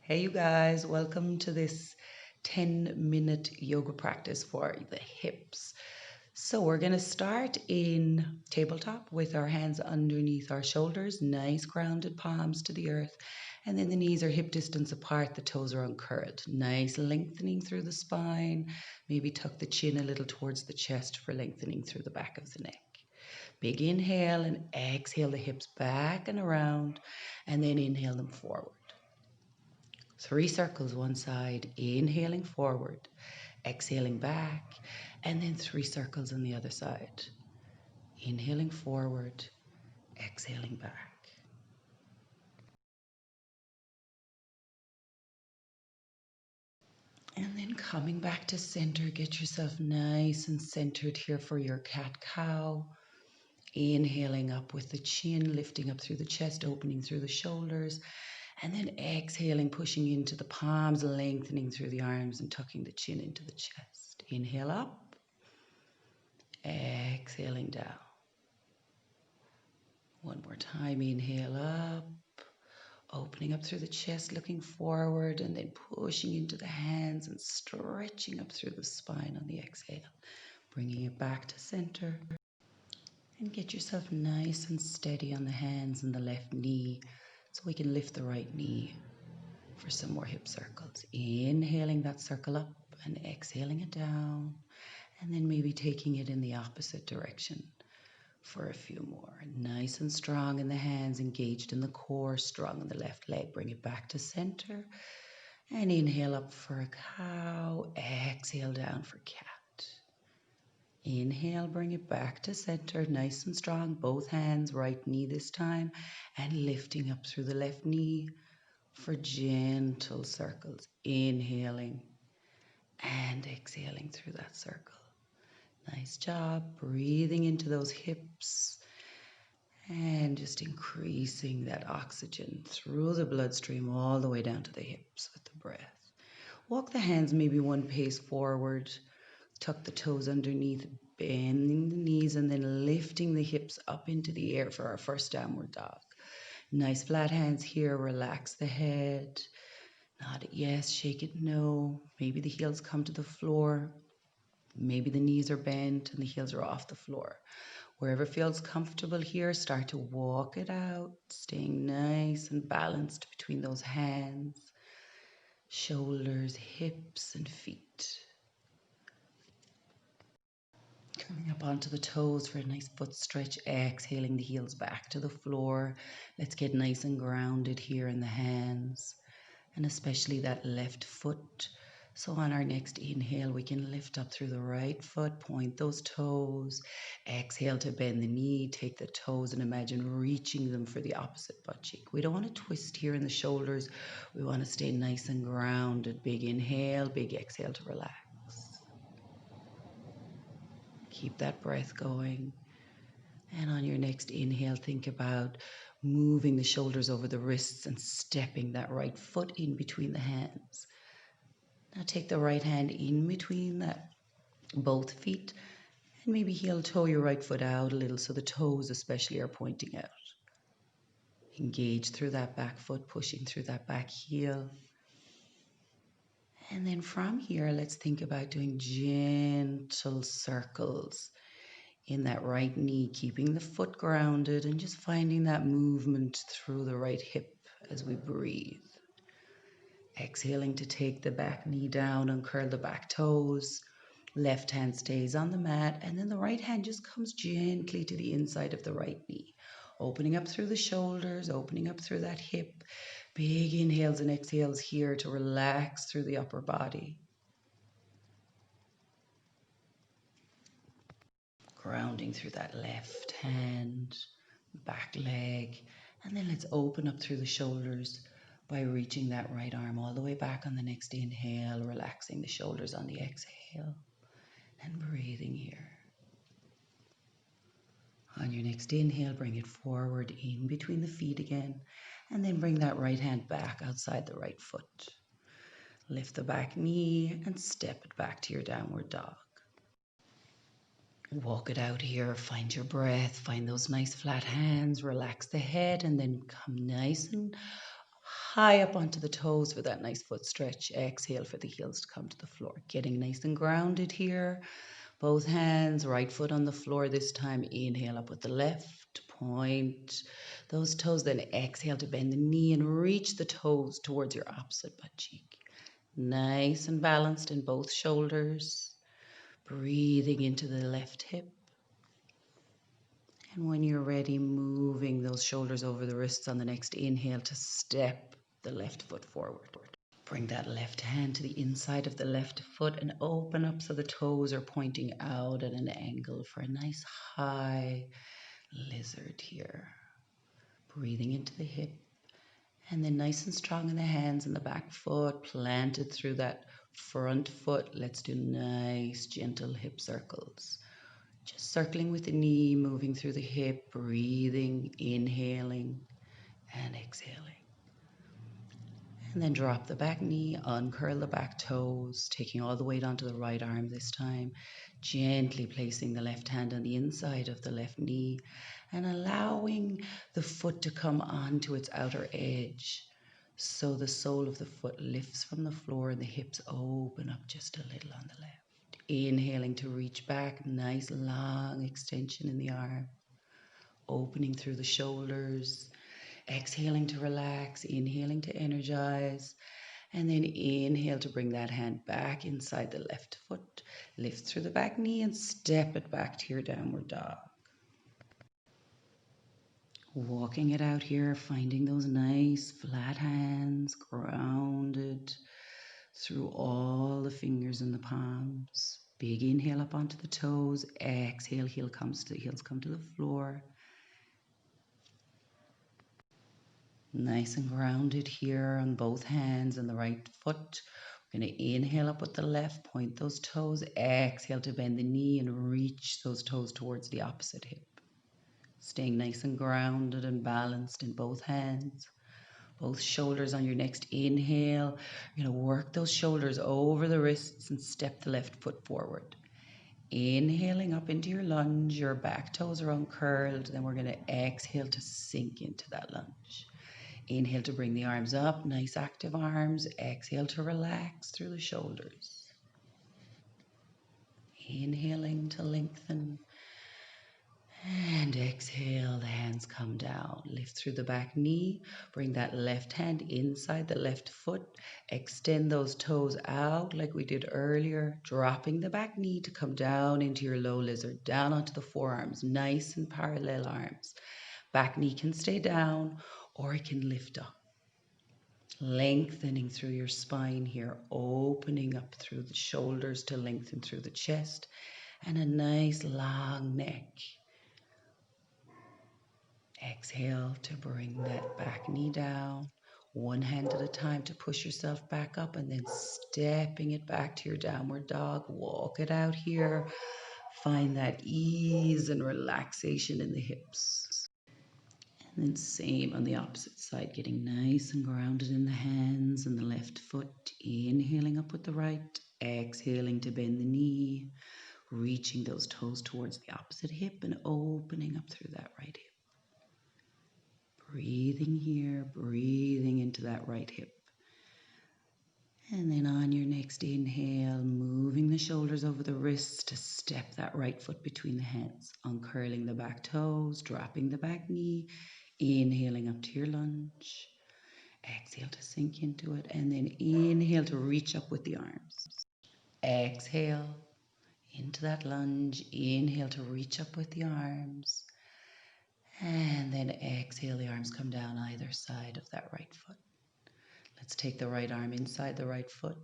Hey, you guys, welcome to this 10-minute yoga practice for the hips. So, we're going to start in tabletop with our hands underneath our shoulders, nice grounded palms to the earth, and then the knees are hip distance apart, the toes are uncurled. Nice lengthening through the spine, maybe tuck the chin a little towards the chest for lengthening through the back of the neck. Big inhale and exhale the hips back and around, and then inhale them forward. 3 circles one side, inhaling forward, exhaling back, and then 3 circles on the other side. Inhaling forward, exhaling back. And then coming back to center, get yourself nice and centered here for your cat-cow. Inhaling up with the chin, lifting up through the chest, opening through the shoulders. And then exhaling, pushing into the palms, lengthening through the arms and tucking the chin into the chest. Inhale up, exhaling down. One more time, inhale up, opening up through the chest, looking forward, and then pushing into the hands and stretching up through the spine on the exhale. Bringing it back to center. And get yourself nice and steady on the hands and the left knee so we can lift the right knee for some more hip circles. Inhaling that circle up and exhaling it down, and then maybe taking it in the opposite direction for a few more. Nice and strong in the hands, engaged in the core, strong in the left leg. Bring it back to center and inhale up for a cow, exhale down for cat. Inhale, bring it back to center, nice and strong, both hands, right knee this time, and lifting up through the left knee for gentle circles. Inhaling and exhaling through that circle. Nice job, breathing into those hips and just increasing that oxygen through the bloodstream all the way down to the hips with the breath. Walk the hands maybe one pace forward. Tuck the toes underneath, bending the knees, and then lifting the hips up into the air for our first downward dog. Nice flat hands here. Relax the head. Nod it yes, shake it no. Maybe the heels come to the floor. Maybe the knees are bent and the heels are off the floor. Wherever feels comfortable here, start to walk it out, staying nice and balanced between those hands, shoulders, hips, and feet. Coming up onto the toes for a nice foot stretch, exhaling the heels back to the floor. Let's get nice and grounded here in the hands, and especially that left foot. So on our next inhale, we can lift up through the right foot, point those toes. Exhale to bend the knee, take the toes and imagine reaching them for the opposite butt cheek. We don't want to twist here in the shoulders. We want to stay nice and grounded. Big inhale, big exhale to relax. Keep that breath going. And on your next inhale, think about moving the shoulders over the wrists and stepping that right foot in between the hands. Now take the right hand in between both feet and maybe heel toe your right foot out a little so the toes especially are pointing out. Engage through that back foot, pushing through that back heel. And then from here, let's think about doing gentle circles in that right knee, keeping the foot grounded and just finding that movement through the right hip as we breathe. Exhaling to take the back knee down and curl the back toes. Left hand stays on the mat, and then the right hand just comes gently to the inside of the right knee. Opening up through the shoulders, opening up through that hip. Big inhales and exhales here to relax through the upper body. Grounding through that left hand, back leg, and then let's open up through the shoulders by reaching that right arm all the way back on the next inhale, relaxing the shoulders on the exhale, and breathing here. On your next inhale, bring it forward in between the feet again, and then bring that right hand back outside the right foot. Lift the back knee and step it back to your downward dog. Walk it out here, find your breath, find those nice flat hands, relax the head, and then come nice and high up onto the toes for that nice foot stretch. Exhale for the heels to come to the floor. Getting nice and grounded here. Both hands, right foot on the floor this time. Inhale up with the left, point those toes. Then exhale to bend the knee and reach the toes towards your opposite butt cheek. Nice and balanced in both shoulders. Breathing into the left hip. And when you're ready, moving those shoulders over the wrists on the next inhale to step the left foot forward. Bring that left hand to the inside of the left foot and open up so the toes are pointing out at an angle for a nice high lizard here. Breathing into the hip. And then nice and strong in the hands and the back foot, planted through that front foot. Let's do nice, gentle hip circles. Just circling with the knee, moving through the hip, breathing, inhaling and exhaling. And then drop the back knee, uncurl the back toes, taking all the weight onto the right arm this time, gently placing the left hand on the inside of the left knee and allowing the foot to come onto its outer edge. So the sole of the foot lifts from the floor and the hips open up just a little on the left. Inhaling to reach back, nice long extension in the arm, opening through the shoulders. Exhaling to relax, inhaling to energize, and then inhale to bring that hand back inside the left foot. Lift through the back knee and step it back to your downward dog. Walking it out here, finding those nice flat hands, grounded through all the fingers and the palms. Big inhale up onto the toes. Exhale, heels come to the floor. Nice and grounded here on both hands and the right foot. We're going to inhale up with the left, point those toes. Exhale to bend the knee and reach those toes towards the opposite hip. Staying nice and grounded and balanced in both hands. Both shoulders on your next inhale. You're going to work those shoulders over the wrists and step the left foot forward. Inhaling up into your lunge. Your back toes are uncurled. Then we're going to exhale to sink into that lunge. Inhale to bring the arms up, nice active arms. Exhale to relax through the shoulders. Inhaling to lengthen. And exhale, the hands come down. Lift through the back knee. Bring that left hand inside the left foot. Extend those toes out like we did earlier. Dropping the back knee to come down into your low lizard. Down onto the forearms. Nice and parallel arms. Back knee can stay down or it can lift up. Lengthening through your spine here, opening up through the shoulders to lengthen through the chest, and a nice long neck. Exhale to bring that back knee down, one hand at a time to push yourself back up, and then stepping it back to your downward dog. Walk it out here. Find that ease and relaxation in the hips. And then same on the opposite side, getting nice and grounded in the hands and the left foot. Inhaling up with the right, exhaling to bend the knee, reaching those toes towards the opposite hip and opening up through that right hip. Breathing here, breathing into that right hip. And then on your next inhale, moving the shoulders over the wrists to step that right foot between the hands, uncurling the back toes, dropping the back knee. Inhaling up to your lunge. Exhale to sink into it. And then inhale to reach up with the arms. Exhale into that lunge. Inhale to reach up with the arms. And then exhale, the arms come down either side of that right foot. Let's take the right arm inside the right foot.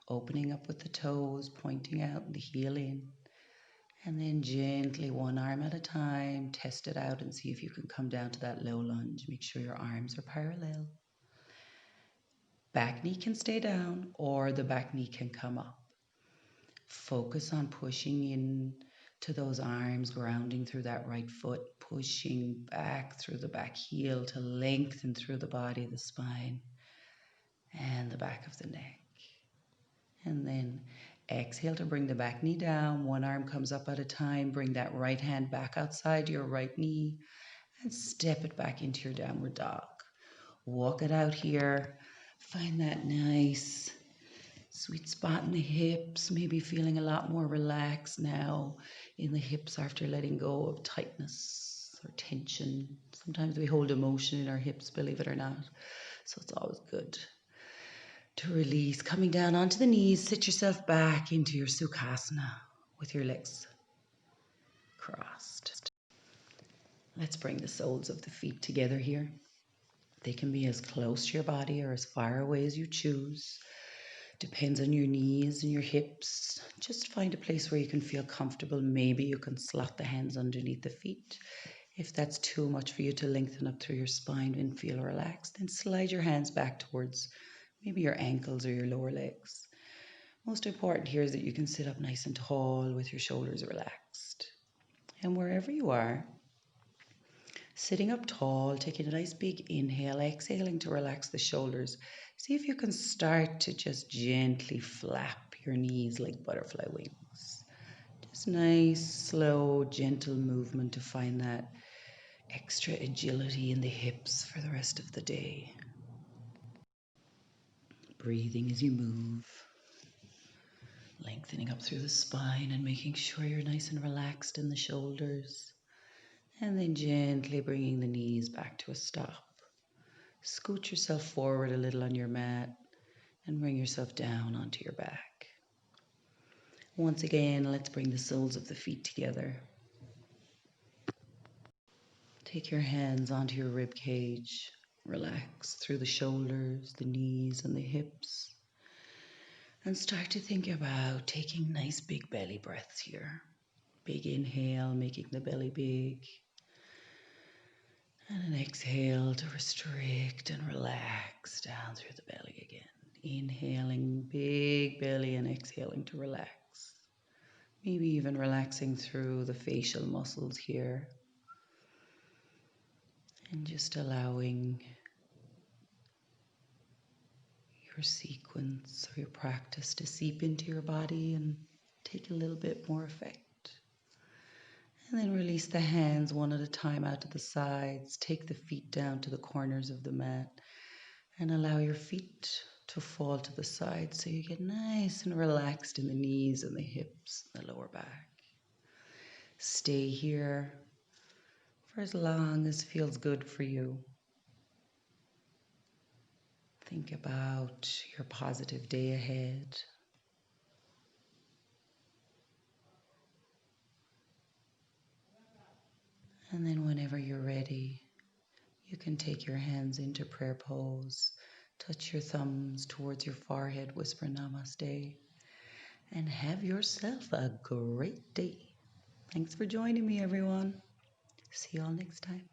Opening up with the toes, pointing out and the heel in. And then gently, one arm at a time, test it out and see if you can come down to that low lunge. Make sure your arms are parallel. Back knee can stay down or the back knee can come up. Focus on pushing in to those arms, grounding through that right foot, pushing back through the back heel to lengthen through the body, the spine, and the back of the neck. And then exhale to bring the back knee down. One arm comes up at a time. Bring that right hand back outside your right knee and step it back into your downward dog. Walk it out here. Find that nice sweet spot in the hips, maybe feeling a lot more relaxed now in the hips after letting go of tightness or tension. Sometimes we hold emotion in our hips, believe it or not. So it's always good to release. Coming down onto the knees, sit yourself back into your Sukhasana with your legs crossed. Let's bring the soles of the feet together here. They can be as close to your body or as far away as you choose. Depends on your knees and your hips. Just find a place where you can feel comfortable. Maybe you can slot the hands underneath the feet. If that's too much for you to lengthen up through your spine and feel relaxed, then slide your hands back towards maybe your ankles or your lower legs. Most important here is that you can sit up nice and tall with your shoulders relaxed. And wherever you are, sitting up tall, taking a nice big inhale, exhaling to relax the shoulders. See if you can start to just gently flap your knees like butterfly wings. Just nice, slow, gentle movement to find that extra agility in the hips for the rest of the day. Breathing as you move, lengthening up through the spine and making sure you're nice and relaxed in the shoulders. And then gently bringing the knees back to a stop. Scoot yourself forward a little on your mat and bring yourself down onto your back. Once again, let's bring the soles of the feet together. Take your hands onto your rib cage. Relax through the shoulders, the knees, and the hips. And start to think about taking nice big belly breaths here. Big inhale, making the belly big. And an exhale to restrict and relax down through the belly again. Inhaling big belly and exhaling to relax. Maybe even relaxing through the facial muscles here. And just allowing your sequence or your practice to seep into your body and take a little bit more effect. And then release the hands one at a time out to the sides. Take the feet down to the corners of the mat and allow your feet to fall to the side so you get nice and relaxed in the knees and the hips and the lower back. Stay here for as long as feels good for you. Think about your positive day ahead. And then whenever you're ready, you can take your hands into prayer pose. Touch your thumbs towards your forehead, whisper Namaste, and have yourself a great day. Thanks for joining me, everyone. See you all next time.